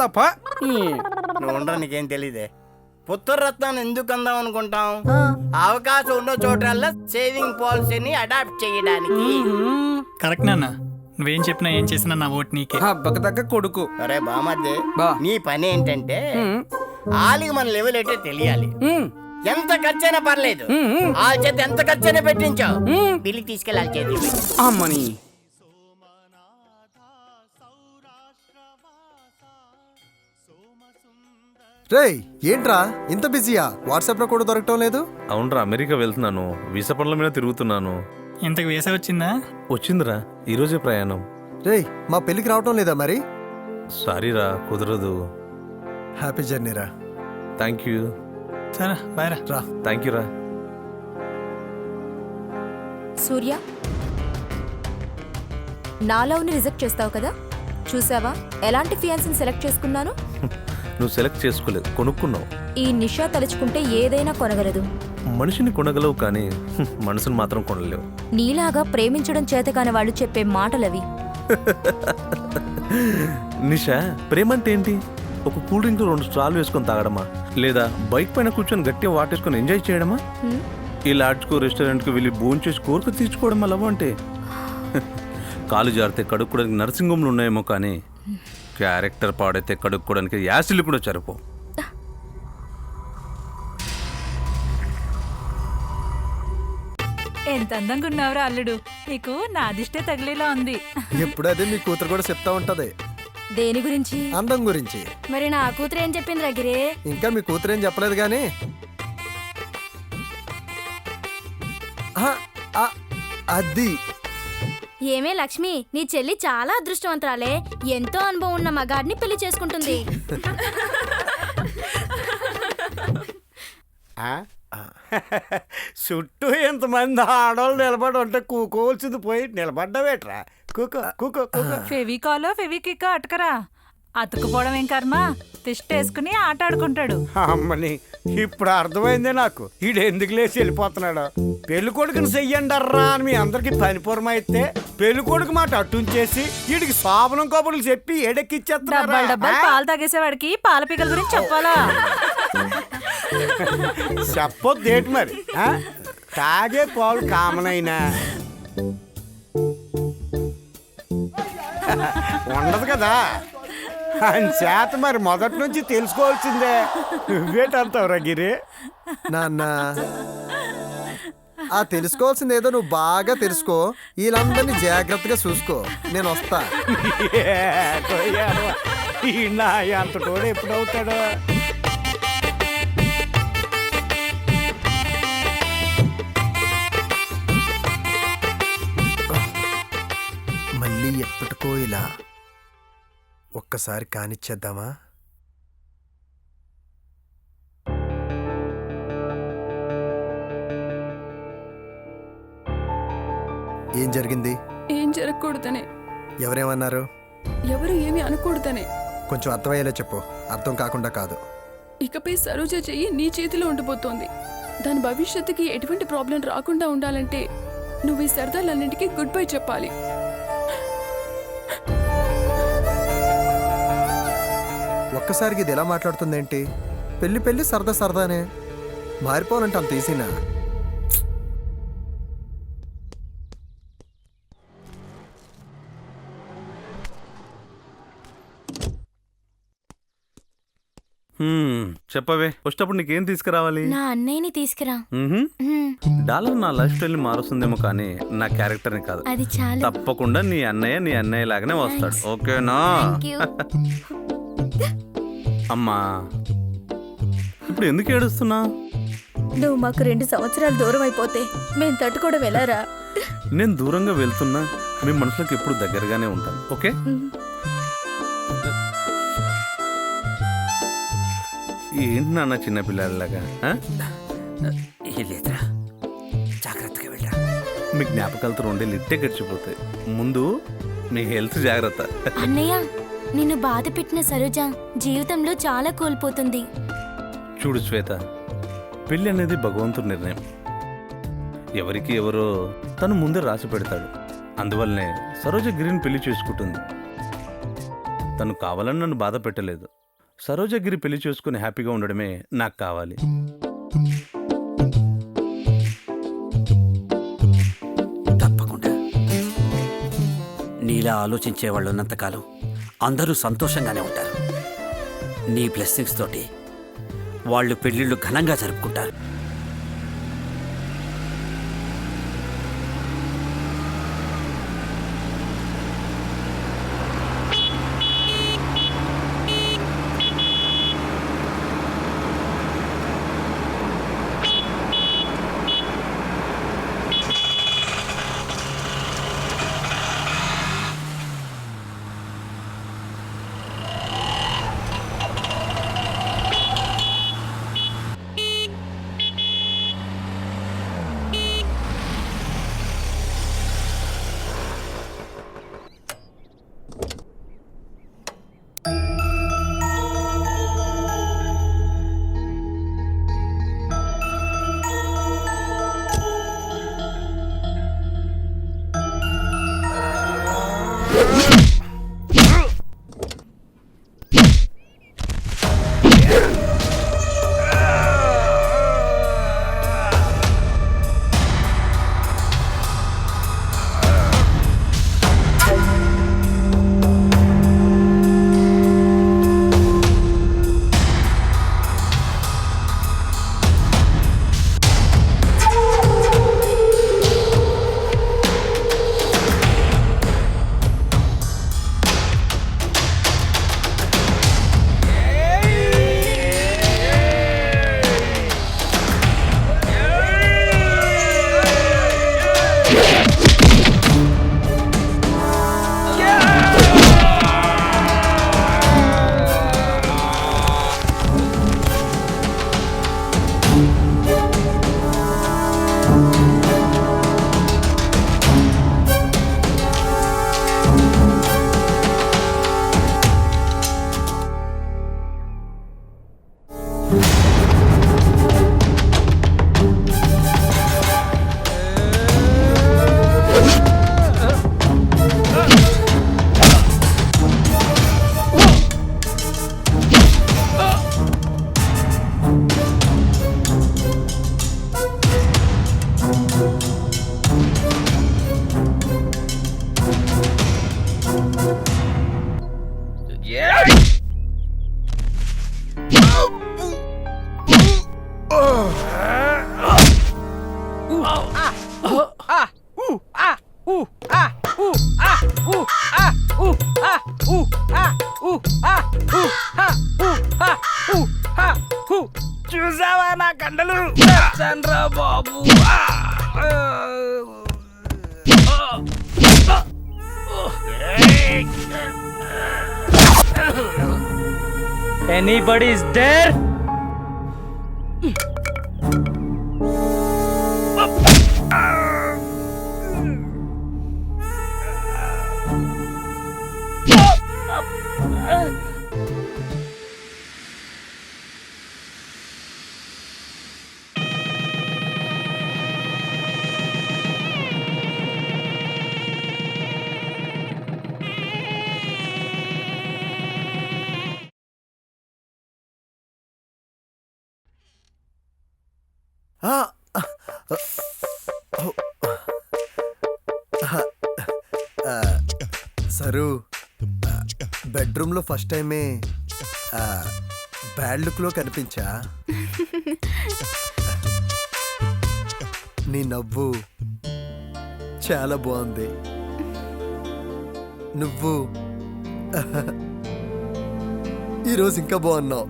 తప్ప నువ్వు ఉండవు, నీకేం తెలీదే. పుత్రరత్నాన్ని ఎందుకు అందాం అనుకుంటాం? అవకాశం ఉన్న చోటల్లా సేవింగ్ పాలసీని అడాప్ట్ చేయడానికి. కరెక్ట్ నాన్న, నువ్వేం చెప్పినా ఏం చేసినా నా ఓటు నీకే. హబ్బకు తగ్గ కొడుకు. అరే బామద్దే, బా. నీ పని ఏంటంటే ఆలికి మన లెవెల్ ఏంటో తెలియాలి. ఎంత ఖర్చైనా పర్లేదు, వాళ్ళ చేతి ఎంత ఖర్చైనా పెట్టించావు, బిల్లు తీసుకెళ్ళి వాళ్ళ చేతి అమ్మని రేయ్ ఏంట్రా ఇంత బిజీయా? వాట్సాప్ లో కూడా దొరకటం లేదు. అవునరా, అమెరికా వెళ్తున్నాను, వీసా పనుల మీద తిరుగుతున్నాను. ఇంతకు వేసే వచ్చిందా? వచ్చిందిరా, ఈరోజే ప్రయాణం. రేయ్ మా పెళ్ళికి రావటం లేదా మరి? సారీరా, కుదరదు. హ్యాపీ జర్నీ రా. Thank you. సరే బాయ్ రా. రా. థ్యాంక్ యూ రా. సూర్య, నా లవ్ని రిజెక్ట్ చేస్తావు కదా? చూసావా ఎలాంటి ఫియాన్సీని సెలెక్ట్ చేసుకున్నాను? నువ్వు సెలెక్ట్ చేసుకోలేదు, కొనుక్కున్నావు. ఈ నిషా తలుచుకుంటే ఏదైనా కొనగలదు. మనిషిని కొనగలవు కానీ మనసుని మాత్రం కొనలేవు. నీలాగా ప్రేమించడం చేతకాని వాళ్ళు చెప్పే మాటలవి. నిషా, ప్రేమ అంటే ఏంటి? ఒక కూల్ డ్రింక్ 2 స్ట్రాలు వేసుకొని తాగడమా, లేదా బైక్ పైన కూర్చొని గట్టిగా వాటేసుకొని ఎంజాయ్ చేయడమా, ఈ లాడ్జ్కో రెస్టారెంట్కి వెళ్ళి భోజనం చేసి కోరిక తీర్చుకోవడం లవ్ అంటే? కాలు జారితే కడుక్కోవడానికి నర్సింగ్ హోమ్లు ఉన్నాయేమో కానీ క్యారెక్టర్ పాడైతే కడుక్కోవడానికి యాసిడ్లు కూడా సరిపో. ఎంత అందంగా ఉన్నావురా అల్లుడు, నీకు నా దిష్టే తగిలేలా ఉంది. ఎప్పుడు అదే మీ కూతురు కూడా చెప్తా ఉంటది. దేని గురించి? అందం గురించి. మరి నా కూతురు ఏం చెప్పింది రగిరే? ఇంకా మీ కూతురు ఏం చెప్పలేదు గానీ అది. ఏమే లక్ష్మి, నీ చెల్లి చాలా అదృష్టవంతురాలే. ఎంతో అనుభవం ఉన్న మగాడిని పెళ్లి చేసుకుంటుంది. చుట్టూ ఎంతమంది ఆడవాళ్ళు నిలబడి ఉంటే కూకోవాల్సింది పోయి నిలబడ్డావేట్రా? కూకో కూకో కూకో. ఫెవికాలో ఫెవికిక్ అటకరా, అతుకుపోవడం ఏం కర్మ, తిష్టేసుకుని ఆట ఆడుకుంటాడు. అమ్మని ఇప్పుడు అర్థమైందే నాకు, ఈడు ఎందుకు లేచి వెళ్ళిపోతున్నాడు. పెళ్లి కొడుకుని చెయ్యండర్రా అని మీ అందరికి పనిపూరం అయితే పెళ్లి కొడుకు మాట అట్టుంచేసి వీడికి శోభనం కబుర్లు చెప్పి ఎడెక్కిచ్చేస్తున్నారు. డబ్బాలు పాలు తాగేసేవాడికి పాల పికల గురించి చెప్పాలా? చెప్పొద్దు ఏంటి మరి, తాగే పాలు కామన్ అయినా ఉండదు కదా అని చేత మరి మొదటి నుంచి తెలుసుకోవాల్సిందే. నువ్వేటంటావు గిరి? నాన్న ఆ తెలుసుకోవాల్సింది ఏదో నువ్వు బాగా తెలుసుకో, వీళ్ళందరినీ జాగ్రత్తగా చూసుకో. నేను వస్తా. అంత కూడా ఎప్పుడవుతాడు? మళ్ళీ ఎప్పటికో ఇలా ఒక్కసారి కానిచ్చేద్దామా? ఏం జరిగింది? ఏం జరగకూడదనే. ఎవరేమన్నారు? ఎవరు ఏమి అనకూడదనే. కొంచెం అర్థమయ్యేలా చెప్పు, అర్థం కాకుండా కాదు. ఇకపై సరోజ చెయ్యి నీ చేతిలో ఉండిపోతోంది. దాని భవిష్యత్తుకి ఎటువంటి ప్రాబ్లం రాకుండా ఉండాలంటే నువ్వు ఈ సరదాలన్నింటికీ గుడ్ బై చెప్పాలి. ఒక్కసారికి ఇది ఎలా మాట్లాడుతుందేంటి? పెళ్లి పెళ్లి సరదా సరదానే, మారిపోవాలంటే అంత ఈజీనా? చెప్పవే, వచ్చేటప్పుడు నీకేం తీసుకురావాలి? నా అన్నయ్యని తీసుకురా. డాలర్ నా లైఫ్ స్టైల్ ని మారుస్తుందేమో కానీ నా క్యారెక్టర్ ని కాదు. అది చాలా. తప్పకుండా నీ అన్నయ్య లాగానే వస్తాడు, ఓకేనా? అమ్మా, ఇప్పుడు ఎందుకు ఏడుస్తున్నా? నువ్వు మాకు 2 సంవత్సరాలు దూరం అయిపోతే మేము తట్టుకోవడం వెళ్ళారా? నేను దూరంగా వెళ్తున్నా, మీ మనసులకు ఎప్పుడు దగ్గరగానే ఉంటాను, ఓకే? ఏంటి నాన్న చిన్నపిల్లలాగా? జాగ్రత్తగా వెళ్ళరా. మీ జ్ఞాపకాలతో 2 ఇట్టే గడిచిపోతాయి. ముందు మీ హెల్త్ జాగ్రత్త. అన్నయ్య, నిన్ను బాధ పెట్టిన సరోజ జీవితంలో చాలా కోల్పోతుంది. చూడు శ్వేత, పెళ్ళి అనేది భగవంతుడి నిర్ణయం. ఎవరికి ఎవరో తను ముందే రాసి పెడతాడు. అందువల్లనే సరోజ గిరిని పెళ్లి చేసుకుంటుంది. తను కావాలని నన్ను బాధ పెట్టలేదు. సరోజగిరి పెళ్లి చేసుకుని హ్యాపీగా ఉండడమే నాకు కావాలి. తప్పకుండా. నీలా ఆలోచించే వాళ్ళు ఉన్నంతకాలం అందరూ సంతోషంగానే ఉంటారు. నీ బ్లెస్సింగ్స్ తోటి వాళ్ళు పెళ్ళిళ్ళు ఘనంగా జరుపుకుంటారు. చూసావా నా కండలు Chandra Babu. Anybody is there? Sir, బెడ్రూమ్లో ఫస్ట్ టైమే బ్యాడ్ లుక్లో కనిపించా. నీ నవ్వు చాలా బాగుంది. నువ్వు ఈరోజు ఇంకా బాగున్నావు.